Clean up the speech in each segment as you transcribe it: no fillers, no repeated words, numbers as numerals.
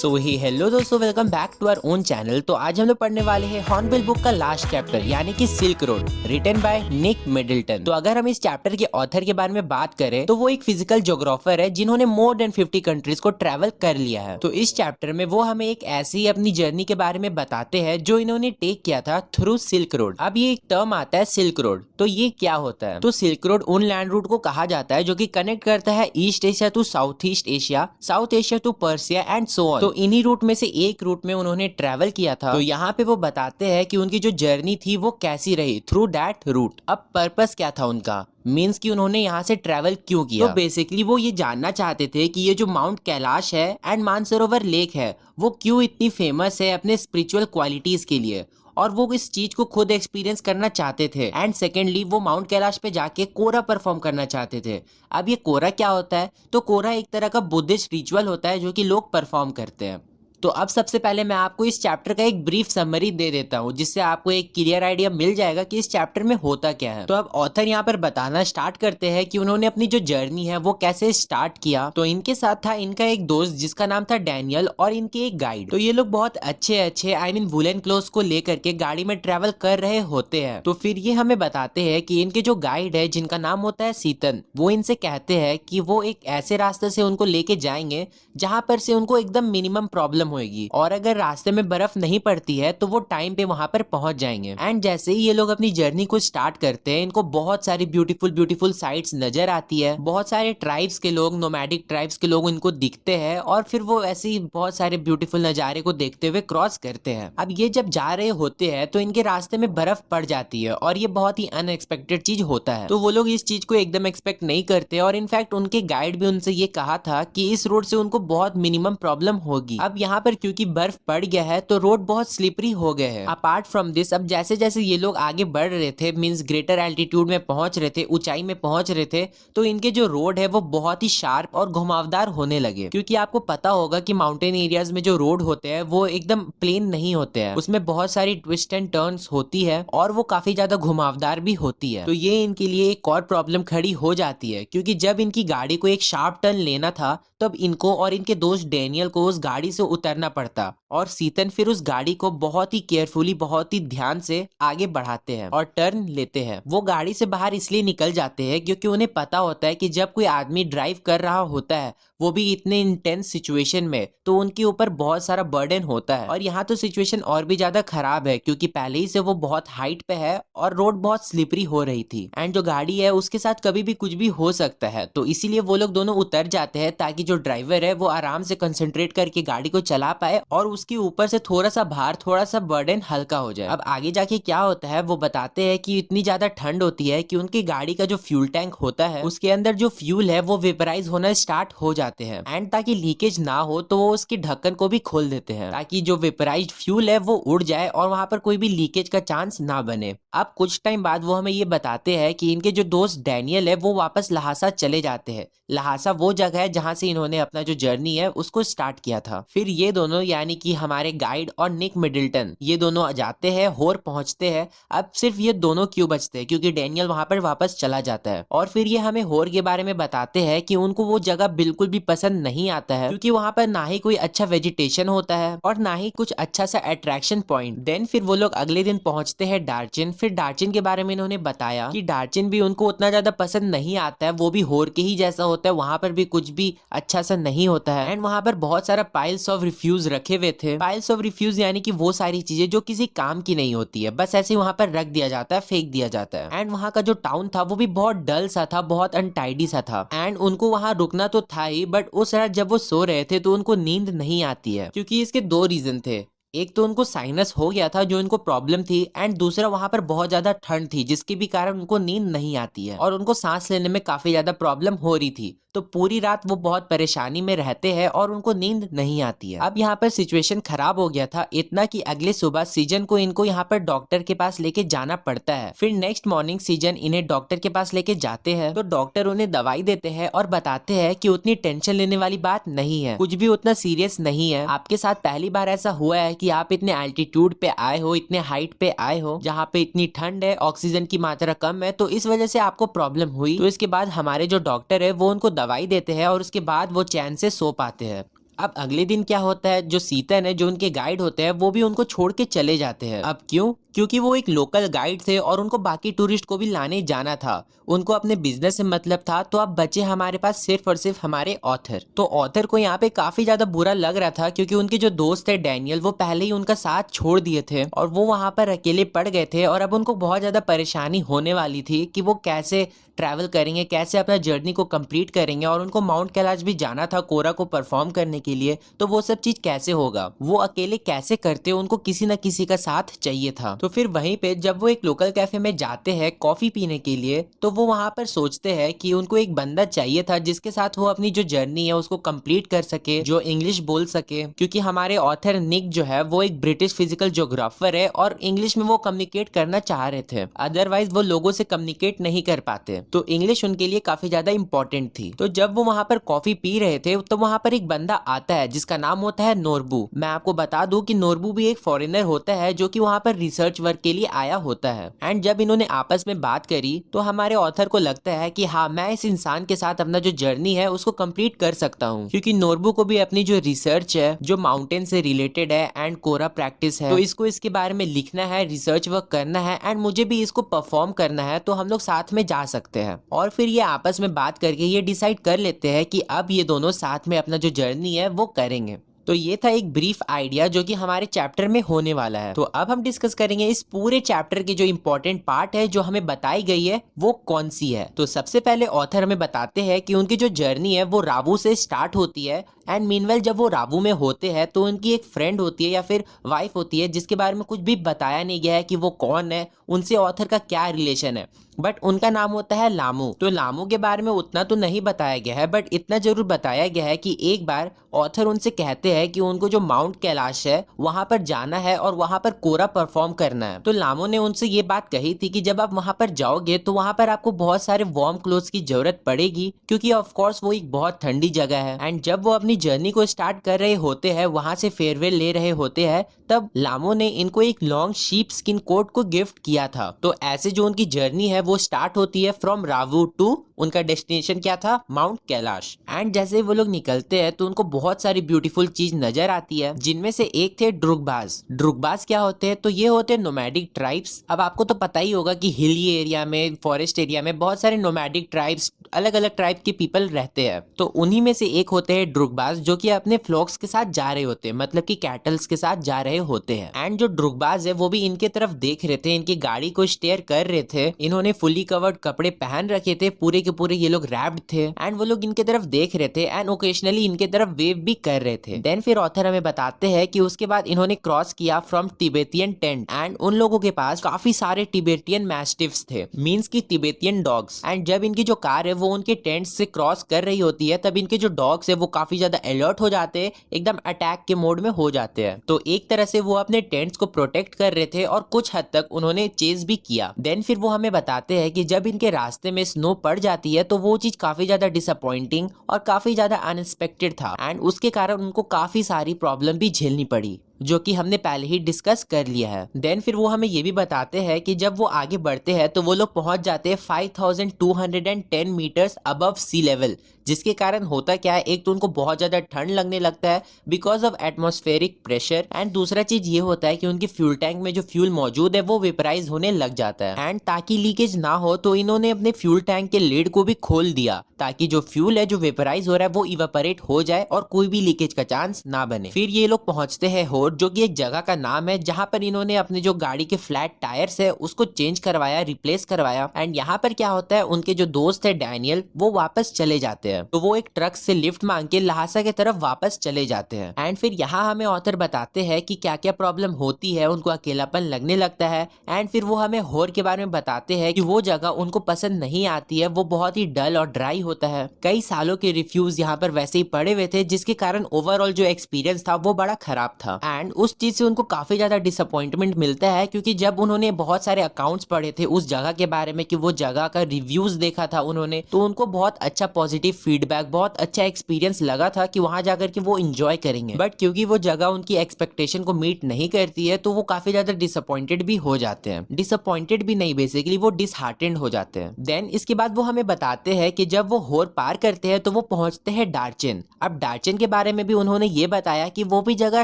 सो hi hello दोस्तों, welcome back to our own channel. तो आज हम लोग पढ़ने वाले हैं हॉर्नबिल बुक का लास्ट चैप्टर यानी कि Silk Road, written by Nick Middleton. तो अगर हम इस चैप्टर के ऑथर के बारे में बात करें तो वो एक फिजिकल ज्योग्राफर है जिन्होंने मोर देन 50 कंट्रीज को ट्रैवल कर लिया है। तो इस चैप्टर में वो हमें एक ऐसी अपनी जर्नी के बारे में बताते हैं जो इन्होंने टेक किया था थ्रू सिल्क रोड। अब ये एक टर्म आता है सिल्क रोड, तो ये क्या होता है? तो सिल्क रोड उन लैंड रूट को कहा जाता है जो कि कनेक्ट करता है East Asia to South East Asia, South Asia to Persia and so on. तो इन्हीं रूट में से एक रूट में उन्होंने ट्रैवल किया था। तो यहाँ पे वो बताते हैं कि उनकी जो जर्नी थी वो कैसी रही थ्रू दैट रूट। अब पर्पस क्या था उनका, मीन्स कि उन्होंने यहाँ से ट्रैवल क्यों किया। तो बेसिकली वो ये जानना चाहते थे कि ये जो माउंट कैलाश है एंड मानसरोवर लेक है वो क्यों इतनी फेमस है अपने स्पिरिचुअल क्वालिटीज के लिए, और वो इस चीज को खुद एक्सपीरियंस करना चाहते थे। एंड सेकेंडली वो माउंट कैलाश पे जाके कोरा परफॉर्म करना चाहते थे। अब ये कोरा क्या होता है? तो कोरा एक तरह का बुद्धिस्ट रिचुअल होता है जो कि लोग परफॉर्म करते हैं। तो अब सबसे पहले मैं आपको इस चैप्टर का एक ब्रीफ समरी दे देता हूँ जिससे आपको एक क्लियर आइडिया मिल जाएगा कि इस चैप्टर में होता क्या है। तो अब ऑथर यहाँ पर बताना स्टार्ट करते हैं कि उन्होंने अपनी जो जर्नी है वो कैसे स्टार्ट किया। तो इनके साथ था इनका एक दोस्त जिसका नाम था डैनियल और इनके एक गाइड। तो ये लोग बहुत अच्छे आई मीन वुलन क्लोथ को लेकर के गाड़ी में ट्रेवल कर रहे होते हैं। तो फिर ये हमें बताते हैं कि इनके जो गाइड है जिनका नाम होता है सीतन, वो इनसे कहते हैं कि वो एक ऐसे रास्ते से उनको लेके जाएंगे जहां पर से उनको एकदम मिनिमम प्रॉब्लम होगी, और अगर रास्ते में बर्फ नहीं पड़ती है तो वो टाइम पे वहां पर पहुंच जाएंगे। एंड जैसे ही ये लोग अपनी जर्नी को स्टार्ट करते हैं इनको बहुत सारी ब्यूटीफुल साइट्स नजर आती है। बहुत सारे ट्राइब्स के लोग, नोमैडिक ट्राइब्स के लोग इनको दिखते हैं और फिर वो ऐसे ही बहुत सारे ब्यूटीफुल नजारे को देखते हुए क्रॉस करते हैं। अब ये जब जा रहे होते हैं तो इनके रास्ते में बर्फ पड़ जाती है और ये बहुत ही अनएक्सपेक्टेड चीज होता है। तो वो लोग इस चीज को एकदम एक्सपेक्ट नहीं करते और इनफैक्ट उनके गाइड भी उनसे ये कहा था कि इस रोड से उनको बहुत मिनिमम प्रॉब्लम होगी। अब यहाँ पर क्योंकि बर्फ पड़ गया है तो रोड बहुत स्लिपरी हो गए हैं। अपार्ट फ्रॉम दिस, अब जैसे जैसे ये लोग आगे बढ़ रहे थे, मींस ग्रेटर एल्टीट्यूड में पहुंच रहे थे, ऊंचाई में पहुंच रहे थे, तो इनके जो रोड है वो बहुत ही शार्प और घुमावदार होने लगे। क्योंकि आपको पता होगा कि माउंटेन एरियाज में जो रोड होते हैं वो एकदम प्लेन नहीं होते हैं, उसमें बहुत सारी ट्विस्ट एंड टर्न्स होती है और वो काफी ज्यादा घुमावदार भी होती है। तो ये इनके लिए एक और प्रॉब्लम खड़ी हो जाती है, क्योंकि जब इनकी गाड़ी को एक शार्प टर्न लेना था तब इनको और इनके दोस्त डेनियल को उस गाड़ी से उतरना पड़ता, और सीतन फिर उस गाड़ी को बहुत ही केयरफुली, बहुत ही ध्यान से आगे बढ़ाते हैं और टर्न लेते हैं। वो गाड़ी से बाहर इसलिए निकल जाते हैं क्योंकि उन्हें पता होता है कि जब कोई आदमी ड्राइव कर रहा होता है वो भी इतने इंटेंस सिचुएशन में, तो उनके ऊपर बहुत सारा बर्डन होता है। और यहाँ तो सिचुएशन और भी ज्यादा खराब है क्योंकि पहले ही से वो बहुत हाइट पे है और रोड बहुत स्लिपरी हो रही थी, एंड जो गाड़ी है उसके साथ कभी भी कुछ भी हो सकता है। तो इसीलिए वो लोग दोनों उतर जाते हैं ताकि जो ड्राइवर है वो आराम से कंसंट्रेट करके गाड़ी को चला पाए और उसके ऊपर से थोड़ा सा भार, थोड़ा सा बर्डन हल्का हो जाए। अब आगे जाके क्या होता है वो बताते हैं कि इतनी ज्यादा ठंड होती है कि उनकी गाड़ी का जो फ्यूल टैंक होता है उसके अंदर जो फ्यूल है वो वेपराइज होना स्टार्ट हो जाते हैं। एंड ताकि लीकेज ना हो तो वो उसकी ढक्कन को भी खोल देते हैं ताकि जो वेपराइज्ड फ्यूल है वो उड़ जाए और वहां पर कोई भी लीकेज का चांस ना बने। अब कुछ टाइम बाद वो हमें ये बताते हैं कि इनके जो दोस्त डैनियल है वो वापस लहासा चले जाते हैं। लहासा वो जगह है जहां से इन्होंने अपना जो जर्नी है उसको स्टार्ट किया था। फिर ये दोनों यानी कि हमारे गाइड और निक मिडल्टन, ये दोनों जाते हैं, होर पहुंचते हैं। अब सिर्फ ये दोनों क्यों बचते हैं क्योंकि डैनियल वहां पर वापस चला जाता है। और फिर ये हमें होर के बारे में बताते हैं कि उनको वो जगह बिल्कुल भी पसंद नहीं आता है क्योंकि वहां पर ना ही कोई अच्छा वेजिटेशन होता है और ना ही कुछ अच्छा सा अट्रैक्शन पॉइंट। देन फिर वो लोग अगले दिन पहुंचते हैं डार्चिन। फिर डार्चिन के बारे में इन्होंने बताया कि डार्चिन भी उनको उतना ज्यादा पसंद नहीं आता है, वो भी होर के ही जैसा होता है, वहां पर भी कुछ भी अच्छा सा नहीं होता है। एंड वहां पर बहुत सारा पाइल्स ऑफ रिफ्यूज रखे हुए थे। पाइल्स ऑफ रिफ्यूज यानी कि वो सारी चीजें जो किसी काम की नहीं होती है, बस ऐसे वहां पर रख दिया जाता है, फेंक दिया जाता है। एंड वहां का जो टाउन था वो भी बहुत डल सा था, बहुत अनटाइडी सा था। एंड उनको वहां रुकना तो था ही, बट उस रात जब वो सो रहे थे तो उनको नींद नहीं आती है क्योंकि इसके दो रीजन थे। एक तो उनको साइनस हो गया था जो इनको प्रॉब्लम थी, एंड दूसरा वहां पर बहुत ज्यादा ठंड थी जिसके भी कारण उनको नींद नहीं आती है और उनको सांस लेने में काफी ज्यादा प्रॉब्लम हो रही थी। तो पूरी रात वो बहुत परेशानी में रहते हैं और उनको नींद नहीं आती है। अब यहाँ पर सिचुएशन खराब हो गया था इतना कि अगले सुबह सीजन को इनको यहाँ पर डॉक्टर के पास लेके जाना पड़ता है। फिर नेक्स्ट मॉर्निंग सीजन इन्हें डॉक्टर के पास लेके जाते हैं तो डॉक्टर उन्हें दवाई देते हैं और बताते हैं कि उतनी टेंशन लेने वाली बात नहीं है, कुछ भी उतना सीरियस नहीं है। आपके साथ पहली बार ऐसा हुआ है कि आप इतने एल्टीट्यूड पे आए हो, इतने हाइट पे आए हो जहाँ पे इतनी ठंड है, ऑक्सीजन की मात्रा कम है, तो इस वजह से आपको प्रॉब्लम हुई। तो इसके बाद हमारे जो डॉक्टर है वो उनको दवाई देते हैं और उसके बाद वो चैन से सो पाते हैं। अब अगले दिन क्या होता है, जो सीतन है, जो उनके गाइड होते हैं, वो भी उनको छोड़ के चले जाते हैं। अब क्यों? क्योंकि वो एक लोकल गाइड थे और उनको बाकी टूरिस्ट को भी लाने जाना था, उनको अपने बिजनेस से मतलब था। तो अब बचे हमारे पास सिर्फ और सिर्फ हमारे ऑथर। तो ऑथर को यहाँ पे काफी ज्यादा बुरा लग रहा था, क्योंकि उनके जो दोस्त थे डैनियल, वो पहले ही उनका साथ छोड़ दिए थे और वो वहां पर अकेले पड़ गए थे। और अब उनको बहुत ज्यादा परेशानी होने वाली थी कि वो कैसे ट्रैवल करेंगे, कैसे अपना जर्नी को कंप्लीट करेंगे। और उनको माउंट कैलाश भी जाना था कोरा को परफॉर्म करने के लिए, तो वो सब चीज कैसे होगा, वो अकेले कैसे करते, उनको किसी न किसी का साथ चाहिए था। तो फिर वहीं पे जब वो एक लोकल कैफे में जाते हैं कॉफी पीने के लिए, तो वो वहां पर सोचते हैं कि उनको एक बंदा चाहिए था जिसके साथ वो अपनी जो जर्नी है उसको कंप्लीट कर सके, जो इंग्लिश बोल सके। क्योंकि हमारे ऑथर निक जो है वो एक ब्रिटिश फिजिकल ज्योग्राफर है और इंग्लिश में वो कम्युनिकेट करना चाह रहे थे, अदरवाइज वो लोगों से कम्युनिकेट नहीं कर पाते। तो इंग्लिश उनके लिए काफी ज्यादा इंपॉर्टेंट थी। तो जब वो वहां पर कॉफी पी रहे थे तो वहां पर एक बंदा आता है जिसका नाम होता है नोरबू। मैं आपको बता दूं कि नोरबू भी एक फॉरेनर होता है जो कि वहां पर रिसर्च वर्क के लिए आया होता है। एंड जब इन्होंने आपस में बात करी तो हमारे ऑथर को लगता है कि हाँ, मैं इस इंसान के साथ अपना जो जर्नी है उसको कंप्लीट कर सकता हूँ, क्योंकि नोरबू को भी अपनी जो रिसर्च है जो माउंटेन से रिलेटेड है एंड कोरा प्रैक्टिस है, तो इसको इसके बारे में लिखना है, रिसर्च वर्क करना है एंड मुझे भी इसको परफॉर्म करना है, तो हम लोग साथ में जा सकते हैं। और फिर ये आपस में बात करके ये डिसाइड कर लेते हैं कि अब ये दोनों साथ में अपना जो जर्नी है वो करेंगे। तो ये था एक ब्रीफ आइडिया जो कि हमारे चैप्टर में होने वाला है। तो अब हम डिस्कस करेंगे इस पूरे चैप्टर की जो इंपॉर्टेंट पार्ट है जो हमें बताई गई है वो कौन सी है। तो सबसे पहले ऑथर हमें बताते हैं कि उनकी जो जर्नी है वो रावू से स्टार्ट होती है। एंड मीनवेल जब वो रावू में होते हैं तो उनकी एक फ्रेंड होती है या फिर वाइफ होती है जिसके बारे में कुछ भी बताया नहीं गया है कि वो कौन है, उनसे ऑथर का क्या रिलेशन है, बट उनका नाम होता है लामू। तो लामू के बारे में उतना तो नहीं बताया गया है, बट इतना जरूर बताया गया है कि एक बार ऑथर उनसे कहते हैं कि उनको जो माउंट कैलाश है वहां पर जाना है और वहां पर कोरा परफॉर्म करना है। तो लामू ने उनसे ये बात कही थी कि जब आप वहां पर जाओगे तो वहां पर आपको बहुत सारे वार्म क्लोथ्स की जरूरत पड़ेगी, क्योंकि ऑफ कोर्स वो एक बहुत ठंडी जगह है। एंड जब वो अपनी जर्नी को स्टार्ट कर रहे होते हैं, वहां से फेयरवेल ले रहे होते हैं, तब लामो ने इनको एक लॉन्ग शीप स्किन कोट को गिफ्ट किया था। तो ऐसे जो उनकी जर्नी है वो स्टार्ट होती है फ्रॉम रावू टू उनका डेस्टिनेशन क्या था, माउंट कैलाश। एंड जैसे वो लोग निकलते हैं तो उनको बहुत सारी ब्यूटीफुल चीज नजर आती है, जिनमें से एक थे ड्रुगबाज। ड्रुगबाज क्या होते हैं? तो ये होते हैं नोमैडिक ट्राइब्स। अब आपको तो पता ही होगा कि हिली एरिया में, फॉरेस्ट एरिया में बहुत सारे नोमैडिक ट्राइब्स, अलग अलग ट्राइब के पीपल रहते हैं। तो उन्हीं में से एक होते हैं ड्रुगबाज, जो कि अपने फ्लॉक्स के साथ जा रहे होते हैं, मतलब कि कैटल्स के साथ जा रहे होते हैं। एंड जो ड्रुगबाज है वो भी इनके तरफ देख रहे थे, इनकी गाड़ी को स्टेयर कर रहे थे। इन्होंने फुली कवर्ड कपड़े पहन रखे थे, पूरे के पूरे ये लोग रैप्ड थे। एंड वो लोग इनके तरफ देख रहे थे एंड ओकेजनली इनके तरफ वेव भी कर रहे थे। देन फिर ऑथर हमें बताते हैं कि उसके बाद इन्होंने क्रॉस किया फ्रॉम तिबेतियन टेंट। एंड उन लोगों के पास काफी सारे तिबेतियन मैस्टिफ्स थे, मींस की तिबेतियन डॉग्स। एंड जब इनकी जो कार है वो उनके टेंट से क्रॉस कर रही होती है, तब इनके जो डॉग्स है वो काफी ज्यादा अलर्ट हो जाते हैं, एकदम अटैक के मोड में हो जाते हैं। तो एक तरह से वो अपने टेंट्स को प्रोटेक्ट कर रहे थे और कुछ हद तक उन्होंने चेज भी किया। देन फिर वो हमें बताते हैं कि जब इनके रास्ते में स्नो पड़ जाती है तो वो चीज काफी ज्यादा डिसअपॉइंटिंग और काफी ज्यादा अनएक्सपेक्टेड था। एंड उसके कारण उनको काफी सारी प्रॉब्लम भी झेलनी पड़ी, जो कि हमने पहले ही डिस्कस कर लिया है। देन फिर वो हमें ये भी बताते हैं कि जब वो आगे बढ़ते हैं तो वो लोग पहुंच जाते हैं 5210 मीटर्स अबव सी लेवल, जिसके कारण होता क्या है, एक तो उनको बहुत ज्यादा ठंड लगने लगता है because of atmospheric pressure. And दूसरा चीज ये होता है कि उनके फ्यूल टैंक में जो फ्यूल मौजूद है वो वेपराइज होने लग जाता है। एंड ताकि लीकेज ना हो तो इन्होंने अपने फ्यूल टैंक के लिड को भी खोल दिया, ताकि जो फ्यूल है जो वेपराइज हो रहा है वो इवेपोरेट हो जाए और कोई भी लीकेज का चांस ना बने। फिर ये लोग पहुंचते हैं होड, जो कि एक जगह का नाम है, जहां पर इन्होंने अपने जो गाड़ी के फ्लैट टायर्स है उसको चेंज करवाया, रिप्लेस करवाया। एंड यहाँ पर क्या होता है, उनके जो दोस्त है डैनियल वो वापस चले जाते हैं। तो वो एक ट्रक से लिफ्ट मांग के लहासा की तरफ वापस चले जाते हैं। एंड फिर यहाँ हमें ऑथर बताते हैं कि क्या क्या प्रॉब्लम होती है, उनको अकेलापन लगने लगता है। एंड फिर वो हमें होर के बारे में बताते हैं कि वो जगह उनको पसंद नहीं आती है, वो बहुत ही डल और ड्राई होता है। कई सालों के रिफ्यूज यहाँ पर वैसे ही पड़े हुए थे, जिसके कारण ओवरऑल जो एक्सपीरियंस था वो बड़ा खराब था। एंड उस चीज से उनको काफी ज्यादा डिसअपॉइंटमेंट मिलता है, क्योंकि जब उन्होंने बहुत सारे अकाउंट्स पढ़े थे उस जगह के बारे में कि वो जगह का रिव्यूज देखा था उन्होंने, तो उनको बहुत अच्छा पॉजिटिव फीडबैक, बहुत अच्छा एक्सपीरियंस लगा था कि वहां जाकर के वो एंजॉय करेंगे, बट क्योंकि वो जगह उनकी एक्सपेक्टेशन को मीट नहीं करती है तो वो काफी ज्यादा डिसअपॉइंटेड भी हो जाते हैं। डिसअपॉइंटेड भी नहीं, बेसिकली वो डिसहार्टेंड हो जाते हैं। देन इसके बाद वो हमें बताते हैं कि जब वो होर पार करते हैं तो वो पहुंचते हैं डार्चेन। अब डार्चेन के बारे में भी उन्होंने ये बताया कि वो भी जगह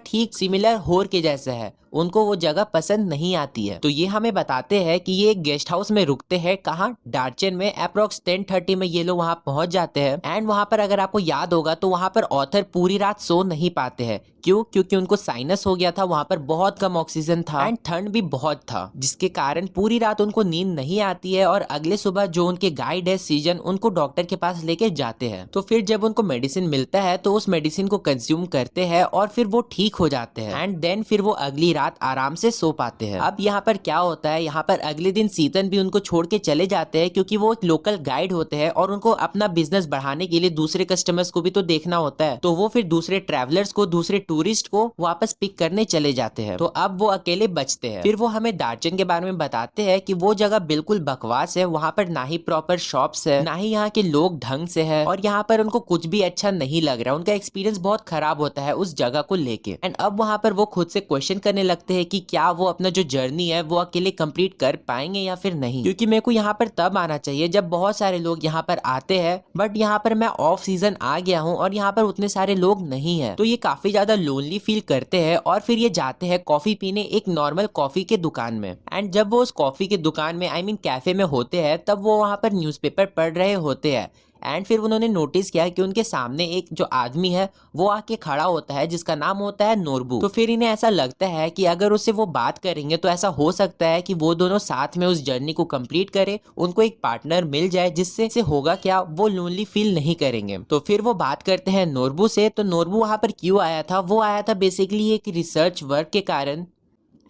ठीक सिमिलर होर के जैसे है, उनको वो जगह पसंद नहीं आती है। तो ये हमें बताते हैं कि ये एक गेस्ट हाउस में रुकते हैं, कहाँ, डार्चेन में। अप्रोक्स 10:30 में ये लोग वहां पहुंच जाते हैं। एंड वहां पर अगर आपको याद होगा तो वहां पर ऑथर पूरी रात सो नहीं पाते हैं। क्यों? क्योंकि उनको साइनस हो गया था, वहां पर बहुत कम ऑक्सीजन था एंड ठंड भी बहुत था, जिसके कारण पूरी रात उनको नींद नहीं आती है। और अगले सुबह जो उनके गाइड है सीजन, उनको डॉक्टर के पास लेके जाते हैं। तो फिर जब उनको मेडिसिन मिलता है तो उस मेडिसिन को कंज्यूम करते हैं और फिर वो ठीक हो जाते हैं। एंड देन फिर वो अगली रात आराम से सो पाते हैं। अब यहाँ पर क्या होता है, यहाँ पर अगले दिन सीतन भी उनको छोड़ के चले जाते हैं, क्योंकि वो एक लोकल गाइड होते हैं और उनको अपना बिजनेस बढ़ाने के लिए दूसरे कस्टमर्स को भी तो देखना होता है। तो वो फिर दूसरे ट्रैवलर्स को, दूसरे टूरिस्ट को वापस पिक करने चले जाते हैं। तो अब वो अकेले बचते हैं। फिर वो हमें डार्चेन के बारे में बताते हैं कि वो जगह बिल्कुल बकवास है, वहां पर ना ही प्रॉपर शॉप्स है, ना ही यहाँ के लोग ढंग से है, और यहाँ पर उनको कुछ भी अच्छा नहीं लग रहा। उनका एक्सपीरियंस बहुत खराब होता है उस जगह को लेके। एंड अब वहां पर वो खुद से क्वेश्चन करने लगते हैं कि क्या वो अपना जो जर्नी है वो अकेले कंप्लीट कर पाएंगे या फिर नहीं। क्योंकि मेरे को यहाँ पर तब आना चाहिए जब बहुत सारे लोग यहाँ पर आते हैं, बट यहाँ पर मैं ऑफ सीजन आ गया हूँ और यहाँ पर उतने सारे लोग नहीं है। तो ये काफी ज्यादा लोनली फील करते हैं और फिर ये जाते हैं कॉफी पीने एक नॉर्मल कॉफी के दुकान में। एंड जब वो उस कॉफी के दुकान में, आई मीन कैफे में होते हैं, तब वो वहां पर न्यूज़पेपर पढ़ रहे होते हैं। एंड फिर उन्होंने नोटिस किया कि उनके सामने एक जो आदमी है वो आके खड़ा होता है, जिसका नाम होता है नोरबू। तो फिर इन्हें ऐसा लगता है कि अगर उससे वो बात करेंगे तो ऐसा हो सकता है कि वो दोनों साथ में उस जर्नी को कंप्लीट करें, उनको एक पार्टनर मिल जाए, जिससे होगा क्या, वो लोनली फील नहीं करेंगे। तो फिर वो बात करते हैं नोरबू से। तो नोरबू वहां पर क्यों आया था? वो आया था बेसिकली एक रिसर्च वर्क के कारण।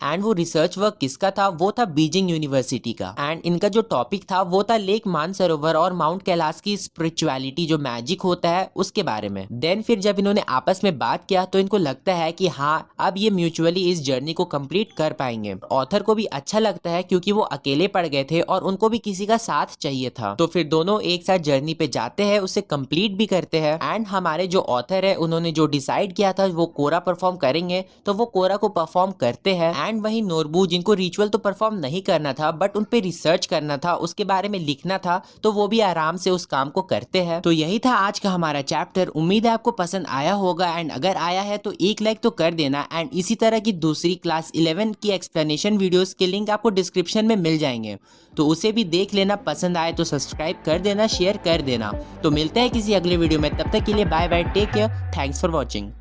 एंड वो रिसर्च वर्क किसका था? वो था बीजिंग यूनिवर्सिटी का। एंड इनका जो टॉपिक था वो था लेक मानसरोवर और माउंट कैलाश की स्पिरिचुअलिटी, जो मैजिक होता है उसके बारे में। देन फिर जब इन्होंने आपस में बात किया तो इनको लगता है कि हाँ, अब ये म्यूचुअली इस जर्नी को कंप्लीट कर पाएंगे। ऑथर को भी अच्छा लगता है क्योंकि वो अकेले पड़ गए थे और उनको भी किसी का साथ चाहिए था। तो फिर दोनों एक साथ जर्नी पे जाते हैं, उसे कंप्लीट भी करते हैं। एंड हमारे जो ऑथर है उन्होंने जो डिसाइड किया था वो कोरा परफॉर्म करेंगे, तो वो कोरा को परफॉर्म करते हैं। एंड वही नोरबू, जिनको रिचुअल तो परफॉर्म नहीं करना था बट उन पे रिसर्च करना था, उसके बारे में लिखना था, तो वो भी आराम से उस काम को करते हैं। तो यही था आज का हमारा चैप्टर। उम्मीद है आपको पसंद आया होगा। एंड अगर आया है तो एक लाइक तो कर देना। एंड इसी तरह की दूसरी क्लास 11 की एक्सप्लेनेशन वीडियोस के लिंक आपको डिस्क्रिप्शन में मिल जाएंगे, तो उसे भी देख लेना। पसंद आए तो सब्सक्राइब कर देना, शेयर कर देना। तो मिलते हैं किसी अगले वीडियो में, तब तक के लिए bye bye, take care, thanks for watching.